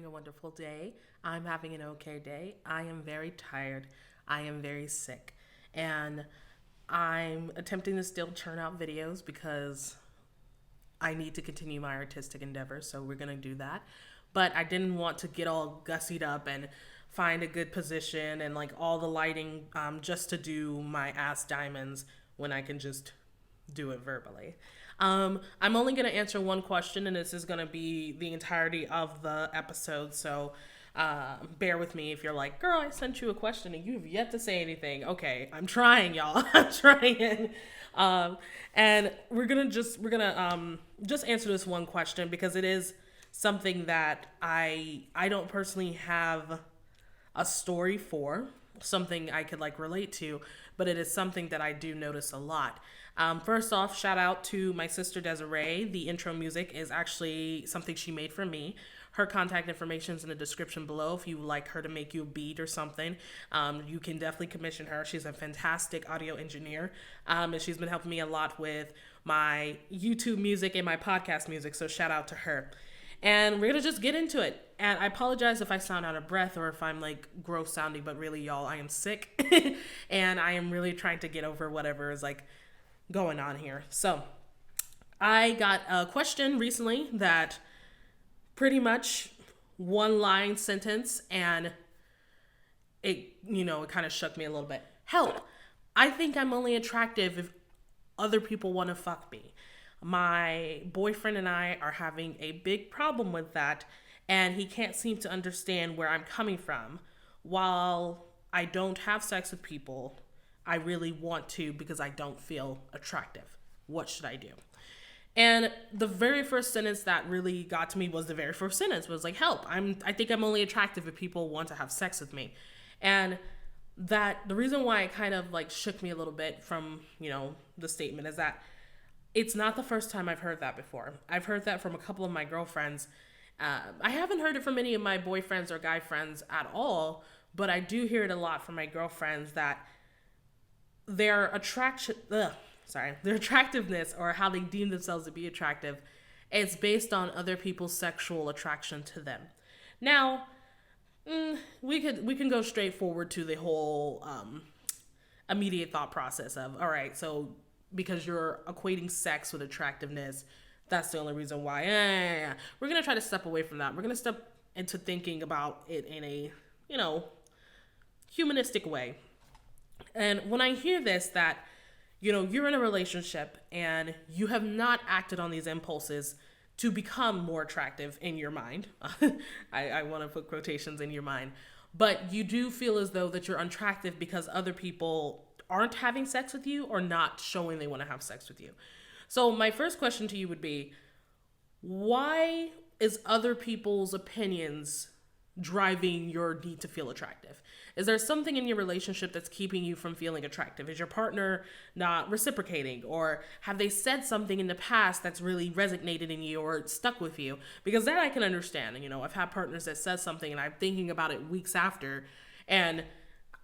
having a wonderful day. I'm having an okay day. I am very tired. I am very sick. And I'm attempting to still churn out videos because I need to continue my artistic endeavors. So we're going to do that. But I didn't want to get all gussied up and find a good position and like all the lighting just to do my ass diamonds when I can just do it verbally. I'm only going to answer one question, and this is going to be the entirety of the episode. So bear with me if you're like, girl, I sent you a question and you've yet to say anything. Okay, I'm trying, y'all. I'm trying. And we're gonna just answer this one question because it is something that I don't personally have a story for, something I could like relate to, but it is something that I do notice a lot. First off, shout out to my sister Desiree. The intro music is actually something she made for me. Her contact information is in the description below. If you would like her to make you a beat or something, you can definitely commission her. She's a fantastic audio engineer, and she's been helping me a lot with my YouTube music and my podcast music, so shout out to her. And we're gonna just get into it. And I apologize if I sound out of breath or if I'm like gross sounding, but really, y'all, I am sick and I am really trying to get over whatever is like going on here. So I got a question recently that pretty much one line sentence, and it kind of shook me a little bit. Help. I think I'm only attractive if other people want to fuck me. My boyfriend and I are having a big problem with that, and he can't seem to understand where I'm coming from. While I don't have sex with people, I really want to because I don't feel attractive. What should I do? And the very first sentence that really got to me was the very first sentence was like, help. I think I'm only attractive if people want to have sex with me. And that the reason why it kind of like shook me a little bit from, the statement is that it's not the first time I've heard that before. I've heard that from a couple of my girlfriends. I haven't heard it from any of my boyfriends or guy friends at all, but I do hear it a lot from my girlfriends that their attractiveness or how they deem themselves to be attractive is based on other people's sexual attraction to them. Now, we can go straight forward to the whole immediate thought process of, all right, so because you're equating sex with attractiveness, that's the only reason why. We're going to try to step away from that. We're going to step into thinking about it in a, humanistic way. And when I hear this, that, you're in a relationship and you have not acted on these impulses to become more attractive in your mind. I want to put quotations in your mind. But you do feel as though that you're unattractive because other people aren't having sex with you or not showing they want to have sex with you. So my first question to you would be, why is other people's opinions driving your need to feel attractive? Is there something in your relationship that's keeping you from feeling attractive? Is your partner not reciprocating? Or have they said something in the past that's really resonated in you or stuck with you? Because that I can understand. I've had partners that said something and I'm thinking about it weeks after, and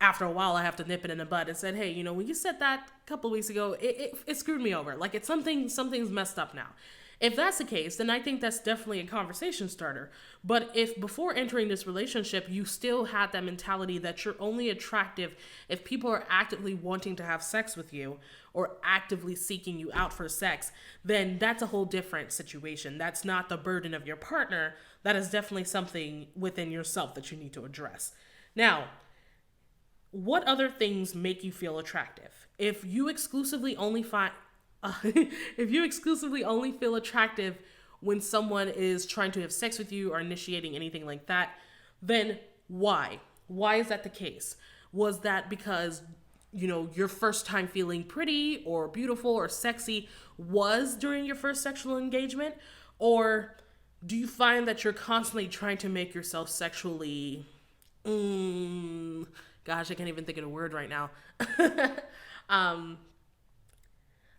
after a while I have to nip it in the bud and said, hey, when you said that a couple of weeks ago, it screwed me over. Like something's messed up now. If that's the case, then I think that's definitely a conversation starter. But if before entering this relationship, you still had that mentality that you're only attractive if people are actively wanting to have sex with you or actively seeking you out for sex, then that's a whole different situation. That's not the burden of your partner. That is definitely something within yourself that you need to address. Now, what other things make you feel attractive? If you exclusively only feel attractive when someone is trying to have sex with you or initiating anything like that, then why? Why is that the case? Was that because, your first time feeling pretty or beautiful or sexy was during your first sexual engagement? Or do you find that you're constantly trying to make yourself sexually, gosh, I can't even think of a word right now.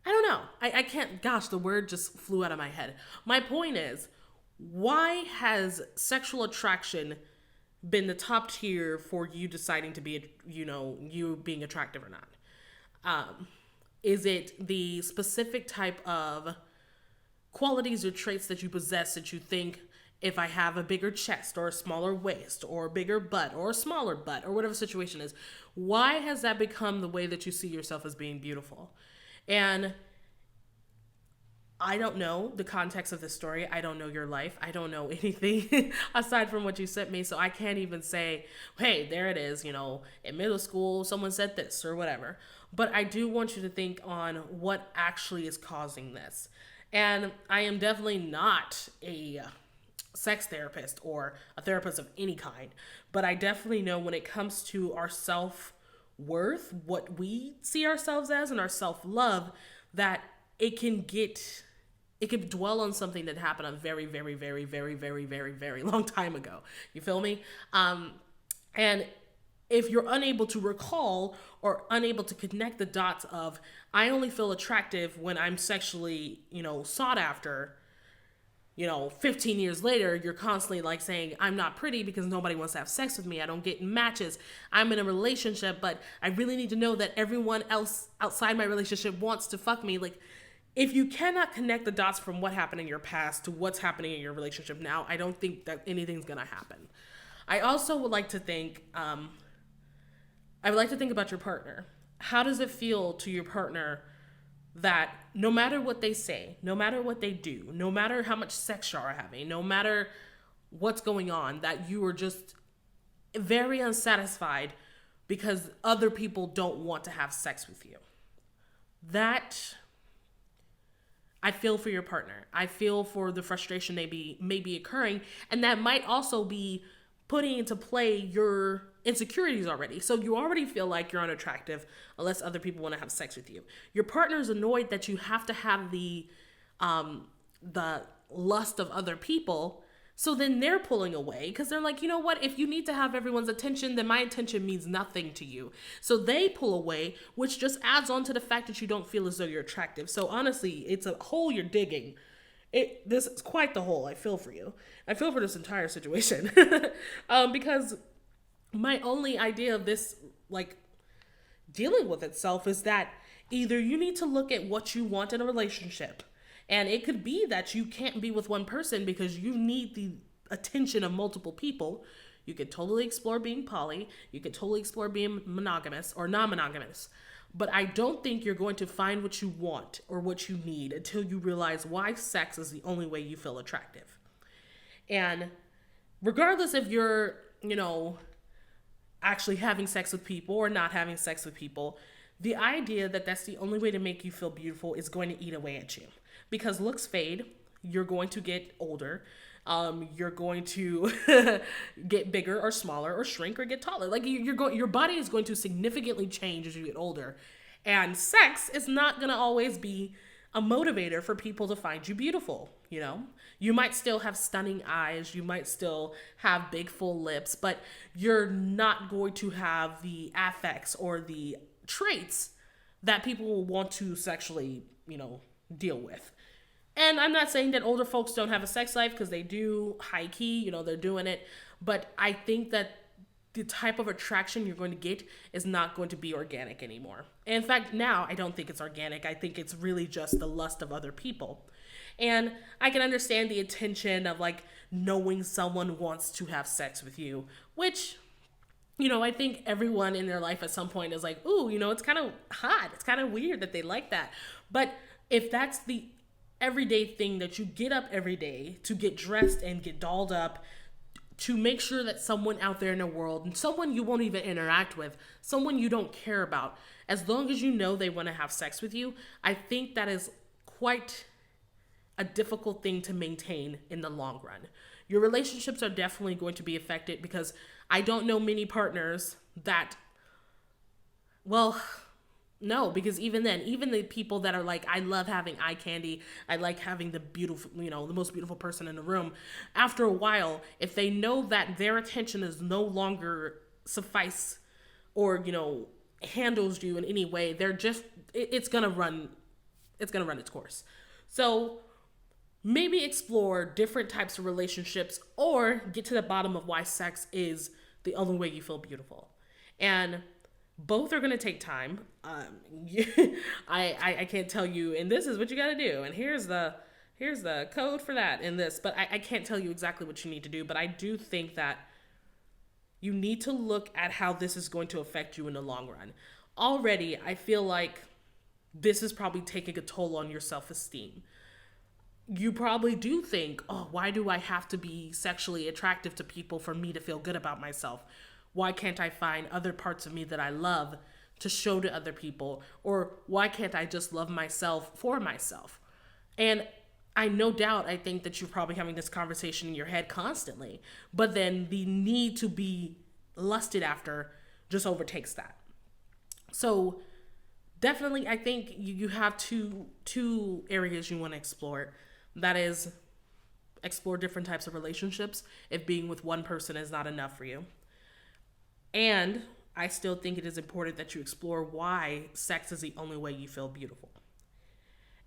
I don't know. I can't, gosh, the word just flew out of my head. My point is, why has sexual attraction been the top tier for you deciding to be, you being attractive or not? Is it the specific type of qualities or traits that you possess that you think if I have a bigger chest or a smaller waist or a bigger butt or a smaller butt or whatever the situation is, why has that become the way that you see yourself as being beautiful? And I don't know the context of this story. I don't know your life. I don't know anything aside from what you sent me. So I can't even say, hey, there it is. In middle school, someone said this or whatever. But I do want you to think on what actually is causing this. And I am definitely not a sex therapist or a therapist of any kind. But I definitely know when it comes to our self-worth, what we see ourselves as and our self-love, that it can dwell on something that happened a very, very, very, very, very, very, very long time ago. You feel me? And if you're unable to recall or unable to connect the dots of, I only feel attractive when I'm sexually, sought after, 15 years later, you're constantly like saying, I'm not pretty because nobody wants to have sex with me. I don't get matches. I'm in a relationship, but I really need to know that everyone else outside my relationship wants to fuck me. Like, if you cannot connect the dots from what happened in your past to what's happening in your relationship now, I don't think that anything's going to happen. I also would like to think, about your partner. How does it feel to your partner that no matter what they say, no matter what they do, no matter how much sex you are having, no matter what's going on, that you are just very unsatisfied because other people don't want to have sex with you? That, I feel for your partner. I feel for the frustration may be occurring, and that might also be putting into play your insecurities already. So you already feel like you're unattractive unless other people want to have sex with you. Your partner's annoyed that you have to have the lust of other people. So then they're pulling away because they're like, you know what? If you need to have everyone's attention, then my attention means nothing to you. So they pull away, which just adds on to the fact that you don't feel as though you're attractive. So honestly, it's a hole you're digging. This is quite the hole. I feel for you. I feel for this entire situation. Because my only idea of this, like, dealing with itself is that either you need to look at what you want in a relationship. And it could be that you can't be with one person because you need the attention of multiple people. You could totally explore being poly. You could totally explore being monogamous or non-monogamous. But I don't think you're going to find what you want or what you need until you realize why sex is the only way you feel attractive. And regardless if you're, actually having sex with people or not having sex with people, the idea that that's the only way to make you feel beautiful is going to eat away at you. Because looks fade, you're going to get older, you're going to get bigger or smaller or shrink or get taller. Like your body is going to significantly change as you get older. And sex is not going to always be a motivator for people to find you beautiful, You might still have stunning eyes, you might still have big full lips, but you're not going to have the affects or the traits that people will want to sexually, deal with. And I'm not saying that older folks don't have a sex life, because they do, high key, they're doing it. But I think that the type of attraction you're going to get is not going to be organic anymore. And in fact, now I don't think it's organic. I think it's really just the lust of other people. And I can understand the attention of like knowing someone wants to have sex with you, which, I think everyone in their life at some point is like, ooh, it's kind of hot. It's kind of weird that they like that. But if that's the everyday thing that you get up every day to get dressed and get dolled up to make sure that someone out there in the world, and someone you won't even interact with, someone you don't care about, as long as you know they want to have sex with you, I think that is quite a difficult thing to maintain in the long run. Your relationships are definitely going to be affected, because I don't know many partners that, no, because even then, even the people that are like, I love having eye candy, I like having the beautiful, the most beautiful person in the room, after a while, if they know that their attention is no longer suffice or, handles you in any way, they're just, it's gonna run its course. So maybe explore different types of relationships, or get to the bottom of why sex is the only way you feel beautiful. And both are going to take time. I can't tell you, and this is what you got to do, and here's here's the code for that in this. But I can't tell you exactly what you need to do. But I do think that you need to look at how this is going to affect you in the long run. Already, I feel like this is probably taking a toll on your self-esteem. You probably do think, oh, why do I have to be sexually attractive to people for me to feel good about myself? Why can't I find other parts of me that I love to show to other people? Or why can't I just love myself for myself? And I no doubt, I think that you're probably having this conversation in your head constantly, but then the need to be lusted after just overtakes that. So definitely, I think you have two areas you want to explore. That is, explore different types of relationships if being with one person is not enough for you. And I still think it is important that you explore why sex is the only way you feel beautiful.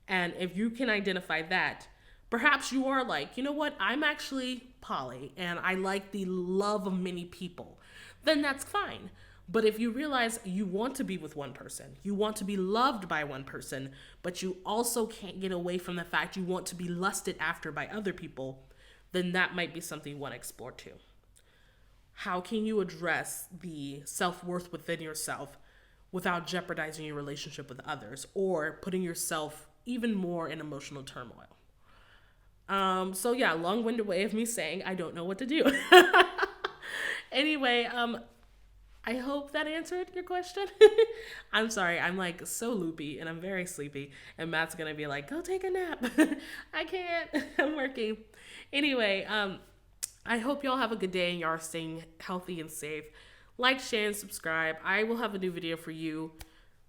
And if you can identify that, perhaps you are like, you know what, I'm actually poly and I like the love of many people, then that's fine. But if you realize you want to be with one person, you want to be loved by one person, but you also can't get away from the fact you want to be lusted after by other people, then that might be something you want to explore too. How can you address the self-worth within yourself without jeopardizing your relationship with others or putting yourself even more in emotional turmoil? So yeah, long-winded way of me saying I don't know what to do. Anyway, I hope that answered your question. I'm sorry, I'm like so loopy and I'm very sleepy. And Matt's gonna be like, go take a nap. I can't, I'm working. Anyway, I hope y'all have a good day and y'all are staying healthy and safe. Like, share, and subscribe. I will have a new video for you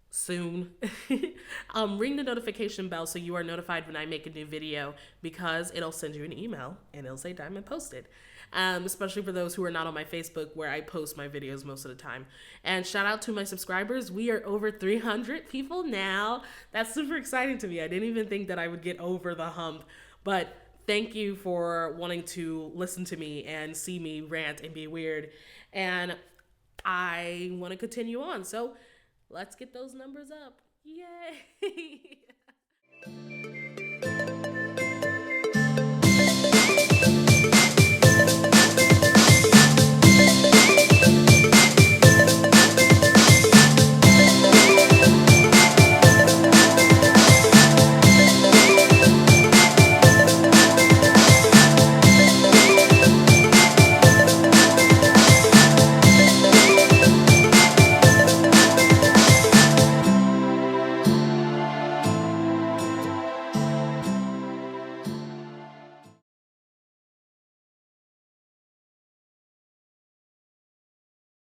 soon. Ring the notification bell so you are notified when I make a new video, because it'll send you an email and it'll say Diamond posted. Especially for those who are not on my Facebook, where I post my videos most of the time. And shout out to my subscribers. We are over 300 people now. That's super exciting to me. I didn't even think that I would get over the hump, but thank you for wanting to listen to me and see me rant and be weird. And I want to continue on. So let's get those numbers up. Yay!